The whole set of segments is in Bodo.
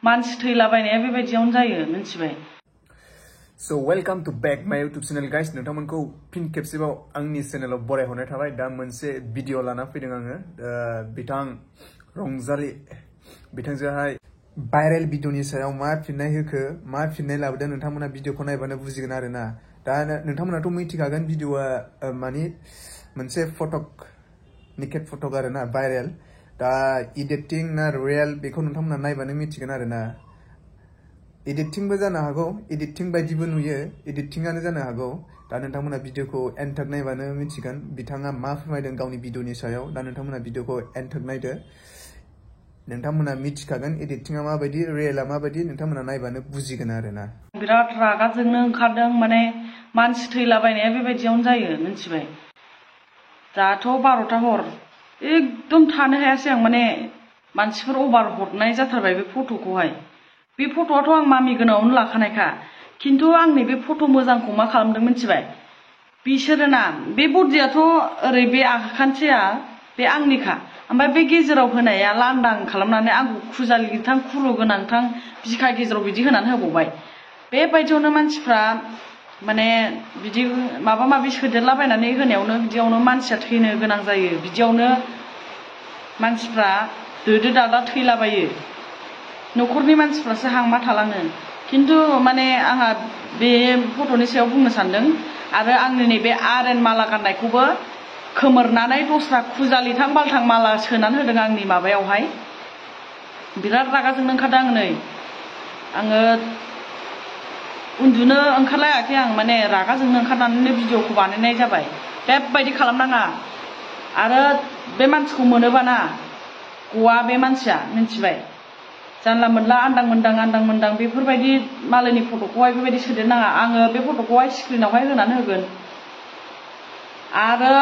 मानसि थैलाबायनाया बेबायदियावनो जायो मिथिबाय। So welcome to back my YouTube channel guys. नोंथांमोनखौ फिन खेबसेबाव आंनि चेनेलाव बरायहरनाय थाबाय। दा मोनसे भिडिअ लाना फैदों आङो। बिथां रंजाली बिथांजोहाय भाइरेल भिडिअनि सायाव मा फिननाय होखो, मा फिननाय लाबोदों नोंथांमोना भिडिअखौ नायबानो बुजिगोन आरोना। दा नोंथांमोनाथ' मिथिखागोन भिडिअआ माने मोनसे फटक निकेट फटक आरोना भाइरेल। दा एडिटिं ना रियेल बेखौ नोंथांमोना नायबानो मिथिगोन आरोना। एडिटिंबो जानो हागौ, एडिटिं बायदिबो नुयो, एडिटिंआनो जानो हागौ। दा नोंथांमोना भिडिअखौ एन्थक नायबानो मिथिगोन बिथाङा मा फोरमायदों गावनि भिडिअनि सायाव। दा नोंथांमोना भिडिअखौ एन्थक नायदो, नोंथांमोना मिथिखागोन एडिटिंआ माबायदि, रियेलआ माबायदि, नोंथांमोना नायबानो बुजिगोन आरोना। बिराद रागा जोंनो ओंखारदों, माने मानसि थैलाबायनाया बेबायदियावनो जायो मिथिबाय। दाथ' 12टा हर एकदम थानो हायासै आं, माने मानसिफोर अभार हरनाय जाथारबाय बे फट'खौहाय। बे फट'आथ' आं मामि गोनाङावनो लाखानायखा, खिन्थु आंनि बे फट' मोजांखौ मा खालामदों मिथिबाय बिसोरो ना। बे बडियाथ' ओरै बे आखान्थिया बे आंनिखा, ओमफ्राय बे गेजेराव होनाया लांदां खालामनानै आंखौ खुजालि गोनां खुरु गोनांथां बिखा गेजेराव बिदि होनानै होबावबाय। बेबायदियावनो मानसिफ्रा माने बिदि माबा माबि सोदेरलाबायनानै होनायावनो बिदियावनो मानसिया थैनो गोनां जायो। बिदियावनो मानसिफ्रा दोदो दादा थैलाबायो, न'खरनि मानसिफ्रासो हांमा थालाङो। खिन्थु माने आंहा बे फट'नि सायाव बुंनो सानदों, आरो आंनि नैबे आरेन माला गाननायखौबो खोमोरनानै दस्रा खुजालिथां बालथां माला सोनानै होदों आंनि माबायावहाय। बिराद रागा जोंनो ओंखारदों आं नै। आङो उन्दुनो ओंखारलायाखै आं, माने रागा जोंनो ओंखारनानैनो भिडिअखौ बानायनाय जाबाय। बेबायदि खालामनाङा, आरो बे मानसिखौ मोनोबाना गवा बे मानसिया मिथिबाय। जानला मोनला आन्दां मोन्दां बेफोरबायदि मालायनि फट'खौहाय बेबायदि सोदेरनाङा। आङो बे फट'खौहाय स्क्रिनावहाय होनानै होगोन, आरो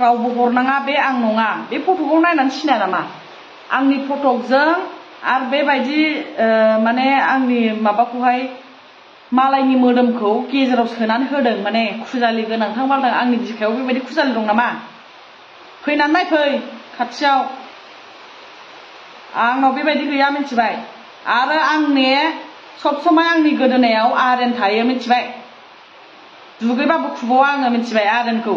रावबो हरनाङा बे आं नङा। बे फट'खौ नायनानै सिनाया नामा? आंनि फटकजों आरो बेबायदि माने आंनि माबाखौहाय मालायनि मोदोमखौ गेजेराव सोनानै होदों, माने खुजालि गोनांथां बालथां। आंनि बिखायाव बेबायदि खुजालि दं नामा? फैनानै नायफै खाथियाव, आंनाव बेबायदि गैया मिथिबाय। आरो आंनि सब समाय आंनि गोदोनायाव आरेन थायो मिथिबाय। दुगैबाबो खुबावा आङो मिथिबाय आरेनखौ।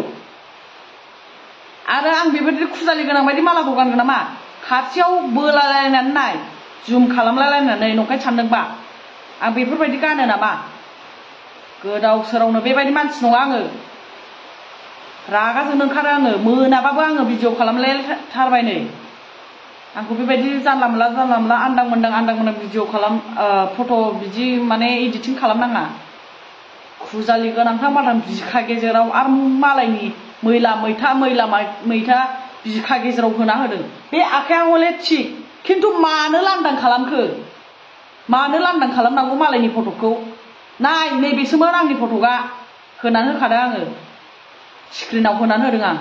आरो आं बेबायदि खुजालि गोनां बायदि मालाखौ गानगोन नामा? खाथियाव बोलालायनानै नाय, जुम खालामलायलायनानै नंखाय सानदोंबा आं बेफोरबायदि गानो नामा? गोदाव सोरावनो बेबायदि मानसि नङा आङो। रागा जोंनो ओंखारो आङो, मोनाबाबो आङो भिडिअ खालामलायथारबाय नै। आंखौ बेबायदि जानला मोनला आन्दां मोन्दां भिडिअ फट' बिदि माने एडिटिं खालामनाङा। खुजालि गोनांथां बालथां बिखा गेजेराव, आरो मालायनि मैला मैथा बिखा गेजेराव होना होदों। बे आखाइया हले थिग, खिन्थु मानो लांदां खालामखो? मानो लांदां खालामनांगौ मालायनि फट'खौ? नाय, नैबेसोमोन आंनि फट'आ, होनानै होखादों आङो, स्क्रिनाव होनानै होदों आं,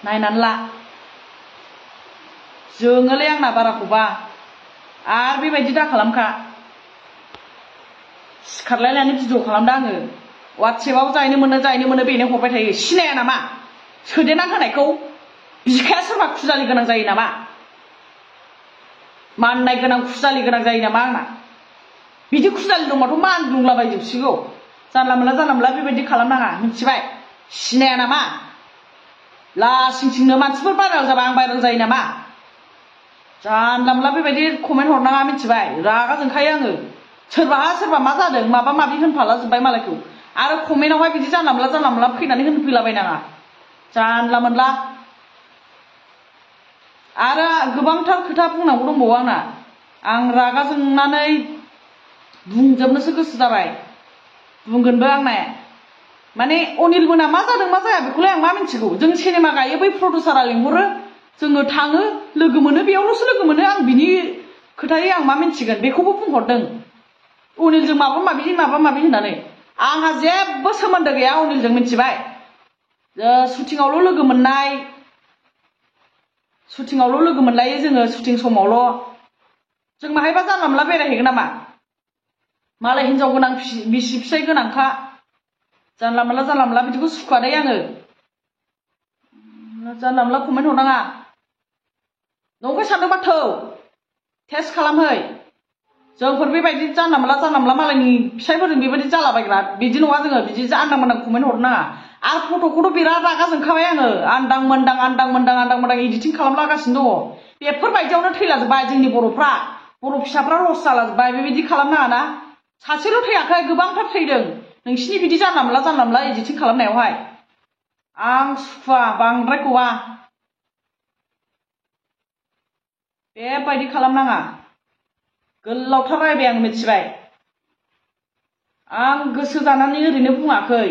नायनानै ला। जोङोलै आंना बाराखौबा, आरो बेबायदि दा खालामखा। सिखारलायनानै भिडिअ खालामदों आङो, वाट्सएपआव जायनो मोनो बेनो हरबाय थायो। सिनाया नामा सोदेरनानै होनायखौ? बिखाया सोरबा खुजालि गोनां जायो नामा? माननाय गोनां खुजालि गोनां जायो नामा आंना? बिदि खुजालि दंबाथ' मानग्लुंलाबायजोबसिगौ। जानला मोनला बेबायदि खालामनाङा मिथिबाय। सिनाया नामा? लासिंसिंनो मानसिफोर भाइरेल जाबा आं भाइरेल जायो नामा? जानला मोनला बेबायदि कमेन्ट हरनाङा मिथिबाय। रागा जोंखायो आङो। सोरबा मा जादों माबा माबि होनफाला जोब्बाय मालायखौ, आरो कमेन्टआवहाय बिदि जानला मोनला फैनानै होनफैलाबायनाङा, जानला मोनला। आरो गोबांथार खोथा बुंनांगौ दंबावो आंना। आं रागा जोंनानै बुंजोबनोसो गोसो जाबाय, बुंगोनबो आंना। माने अनिल मोना मा जादों मा जाया बेखौलाय आं मा मिथिगौ। जों सिनेमा गायो, बै प्रडिउसारा लिंहरो, जोङो थाङो, लोगो मोनो, बेयावल'सो लोगो मोनो। आं बिनि खोथायै आं मा मिथिगोन? बेखौबो बुंहरदों अनिलजों माबा माबि होननानै। आंहा जेबो सोमोन्दो गैया अनिलजों मिथिबाय। शुटिंआवल' लोगो मोनलायो जोङो, शुटिं समावल'। जों माहायबा जानला मोनला बेरायहैगोन नामा? मालाय हिनजाव गोनां बिसि फिसाय गोनांखा, जानला मोनला बिदिखौ सुखुवादै आङो। जानला मोनला कमेन्ट हरनाङा। नंखाय सानदोंबा थौ, टेस्ट खालामहै। जोंफोर बेबायदि जानला मानला मालायनि फिसाइफोरजों बेबायदि जालाबायग्रा बिदि नङा जोङो बिदि आन्दां मोन्दां कमेन्ट हरनो नाङा आरो फट'खौथ' बिराद रागा जोंखाबाय आङो आन्दां मोन्दां एडिटिं खालामलागासिनो दङ बेफोरबायदियावनो थैलाजोब्बाय जोंनि बर'फ्रा बर' फिसाफ्रा लस जालाजोब्बाय बेबायदि खालामनाङा ना सासेल' थैयाखै गोबांथार थैदों नोंसिनि बिदि जानला मानला एडिटिं खालामनायावहाय आं सुखुवा बांद्राय गवा बेबायदि खालामनाङा गोलावथार रायबाय आं मिथिबाय आं गोसो जानानै ओरैनो बुङाखै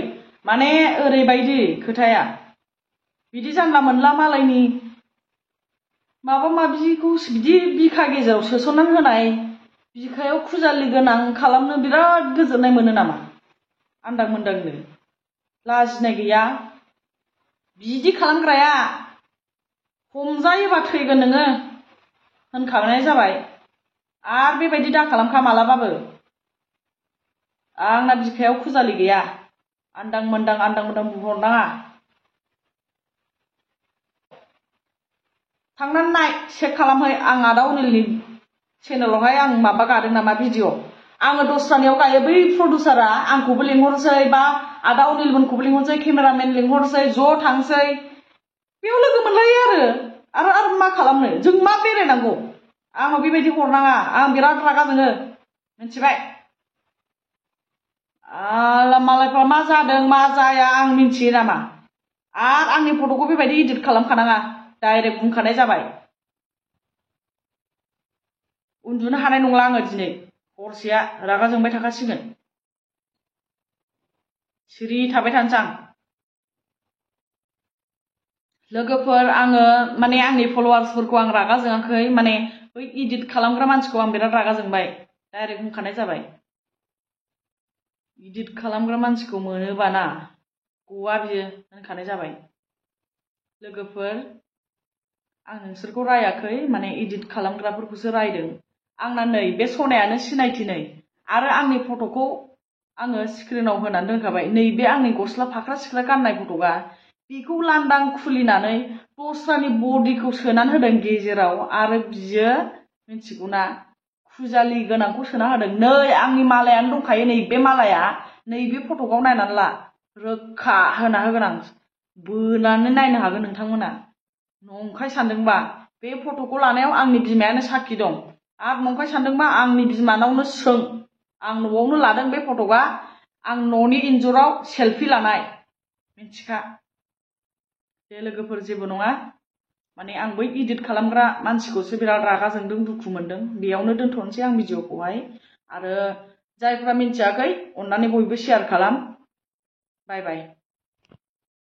माने ओरैबायदि खोथाया बिदि जानला मोनला मालायनि माबा माबिखौ बिदि बिखा गेजेराव सोसननानै होनाय बिखायाव खुजालि गोनां खालामनो बिराद गोजोननाय मोनो नामा आन्दां मोन्दांनो लाजिनाय गैया बिदि खालामग्राया हमजायोबा थैगोन नोङो होनखानाय जाबाय आरो बेबायदि दा खालामखा मालाबाबो आंना बिखायाव खुजालि गैया आन्दां मोन्दां बुंहरनाङा थांनानै नाय चेक खालामहै आं आदा अनिलनि चेनेलावहाय आं माबा गादों नामा भिडिअ आङो दस्रानियाव गायो बै प्रडिउसारा आंखौबो लिंहरसै बा आदा अनिलमोनखौबो लिंहरसै केमेरामेन लिंहरसै ज' थांसै बेयाव लोगो मोनलायो आरो मा खालामनो जों मा बेरायनांगौ आंनाव बेबायदि हरनाङा आं बिराद रागा जोङो मिथिबाय मालायफ्रा मा जादों मा जाया आं मिन्थियो नामा आरो आंनि फट'खौ बेबायदि इडिट खालामखानाङा डाइरेक्ट बुंखानाय जाबाय उन्दुनो हानाय नंला आङो दिनै हरसेया रागा जोंबाय थाखासिगोन सिरि थाबाय थानोसै आं लोगोफोर आङो माने आंनि फलोवार्सफोरखौ आं रागा जोङाखै माने बै इडिट खालामग्रा मानसिखौ आं बिराद रागा जोंबाय डाइरेक्ट बुंखानाय जाबाय इडिट खालामग्रा मानसिखौ मोनोबा ना गवा बियो होनखानाय जाबाय लोगोफोर आं नोंसोरखौ रायाखै माने इडिट खालामग्राफोरखौसो रायदों आंना नै बे सनायानो सिनायथि नै आरो आंनि फट'खौ आङो स्क्रिनाव होनानै दोनखाबाय नैबे आंनि गस्ला फाख्रा सिख्रा गाननाय फट'आ बेखौ लांदां खुलिनानै दस्रानि बडिखौ सोनानै होदों गेजेराव आरो बियो मिथिगौना खुजालि गोनांखौ सोना होदों नै आंनि मालायानो दंखायो नैबे मालाया नैबे फट'आव नायनानै ला रोखा होना होगोन आं बोनानै नायनो हागोन नोंथांमोना नंखाय सानदोंबा बे फट'खौ लानायाव आंनि बिमायानो साखि दं आरो नंखाय सानदोंबा आंनि बिमानावनो सों आं न'आवनो लादों बे फट'आ आं न'नि इन्जुराव सेलफि लानाय मिथिखा बे लोगोफोर जेबो नङा माने आं बै इडिट खालामग्रा मानसिखौसो बिराद रागा जोंदों दुखु मोनदों बेयावनो दोनथ'नोसै आं भिडिअखौहाय आरो जायफ्रा मिन्थियाखै अननानै बयबो शेयार खालाम बाय बाय